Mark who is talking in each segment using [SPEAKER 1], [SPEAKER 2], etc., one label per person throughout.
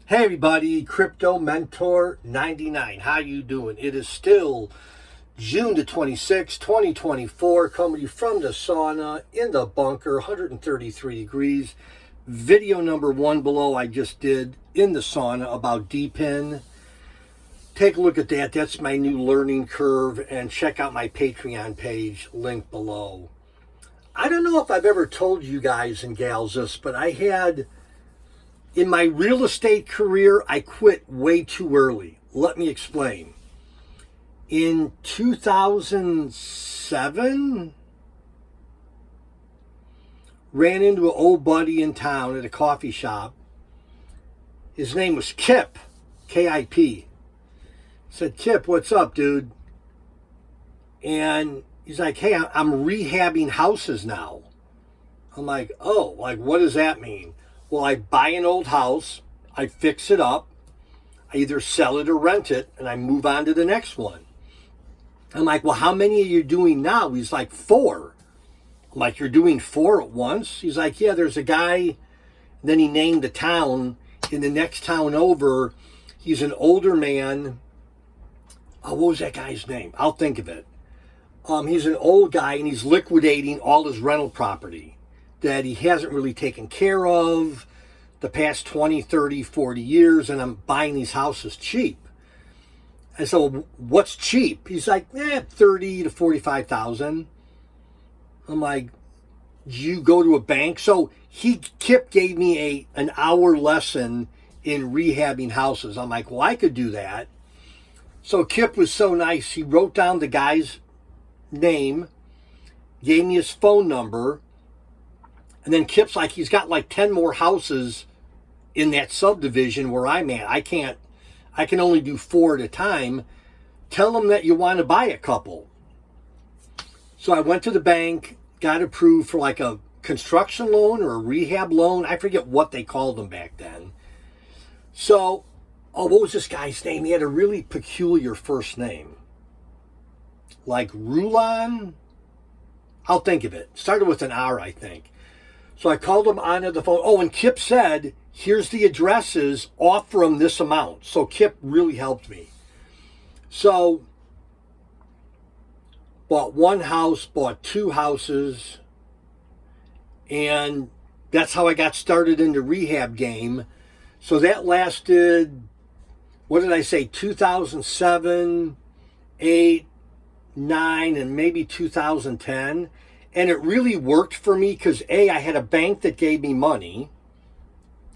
[SPEAKER 1] Hey everybody, Crypto Mentor 99. How you doing? It is still June the 26th, 2024, coming to you from the sauna in the bunker, 133 degrees. Video number one below I just did in the sauna about DPIN. Take a look at that. That's my new learning curve, and check out my Patreon page, link below. I don't know if I've ever told you guys and gals this, but in my real estate career, I quit way too early. Let me explain. In 2007, ran into an old buddy in town at a coffee shop. His name was Kip, K-I-P. Said, Kip, what's up, dude? And he's like, hey, I'm rehabbing houses now. I'm like, oh, like, what does that mean? Well, I buy an old house, I fix it up, I either sell it or rent it, and I move on to the next one. I'm like, well, how many are you doing now? He's like, 4. I'm like, you're doing 4 at once? He's like, yeah, there's a guy. Then he named the town. In the next town over, he's an older man. Oh, what was that guy's name? I'll think of it. He's an old guy, and he's liquidating all his rental property that he hasn't really taken care of the past 20, 30, 40 years, and I'm buying these houses cheap. And so, what's cheap? He's like, 30 to 45,000. I'm like, do you go to a bank? So Kip gave me an hour lesson in rehabbing houses. I'm like, well, I could do that. So Kip was so nice. He wrote down the guy's name, gave me his phone number, and then Kip's like, he's got like 10 more houses in that subdivision where I'm at. I can only do 4 at a time. Tell him that you want to buy a couple. So I went to the bank, got approved for like a construction loan or a rehab loan. I forget what they called them back then. So, what was this guy's name? He had a really peculiar first name. Like Rulon? I'll think of it. Started with an R, I think. So I called him onto the phone. Oh, and Kip said, here's the addresses, offer him this amount. So Kip really helped me. So, bought one house, bought 2 houses, and that's how I got started in the rehab game. So that lasted, what did I say, 2007, 8, 9, and maybe 2010. And it really worked for me because I had a bank that gave me money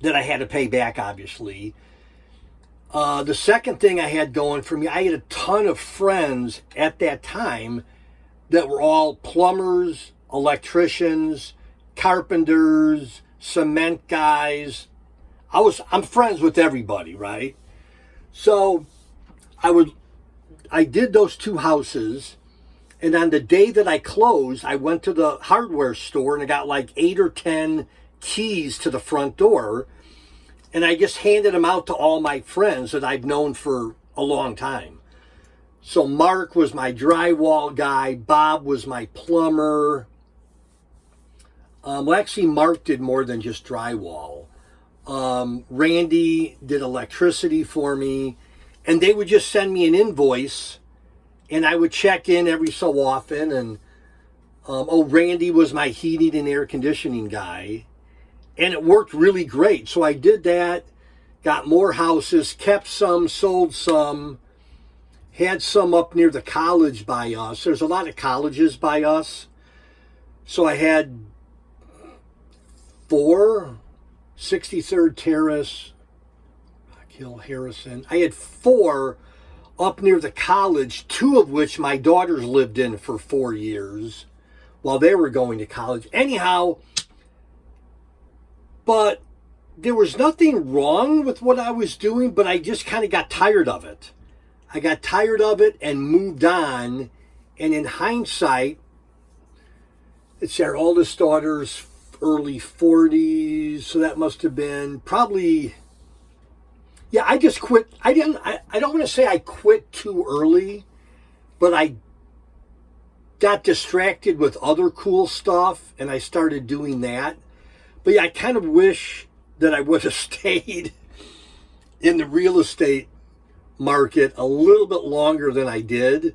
[SPEAKER 1] that I had to pay back, obviously. The second thing I had going for me, I had a ton of friends at that time that were all plumbers, electricians, carpenters, cement guys. I'm friends with everybody, right? So I did those 2 houses. And on the day that I closed, I went to the hardware store and I got like 8 or 10 keys to the front door. And I just handed them out to all my friends that I've known for a long time. So Mark was my drywall guy. Bob was my plumber. Well, actually, Mark did more than just drywall. Randy did electricity for me. And they would just send me an invoice. And I would check in every so often. And, Randy was my heating and air conditioning guy. And it worked really great. So I did that, got more houses, kept some, sold some, had some up near the college by us. There's a lot of colleges by us. So I had 4, 63rd Terrace, Rock Hill, Harrison. I had 4 up near the college, 2 of which my daughters lived in for 4 years while they were going to college. Anyhow, but there was nothing wrong with what I was doing, but I just kind of got tired of it. I got tired of it and moved on. And in hindsight, it's our oldest daughter's early 40s, so that must have been probably... Yeah, I just quit. I don't want to say I quit too early, but I got distracted with other cool stuff and I started doing that. But yeah, I kind of wish that I would have stayed in the real estate market a little bit longer than I did.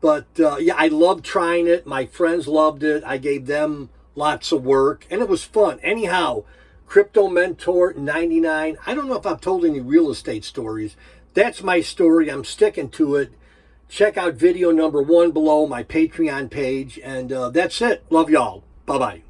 [SPEAKER 1] But yeah, I loved trying it. My friends loved it. I gave them lots of work, and it was fun. Anyhow, Crypto Mentor 99. I don't know if I've told any real estate stories. That's my story. I'm sticking to it. Check out video number 1 below, my Patreon page. And that's it. Love y'all. Bye-bye.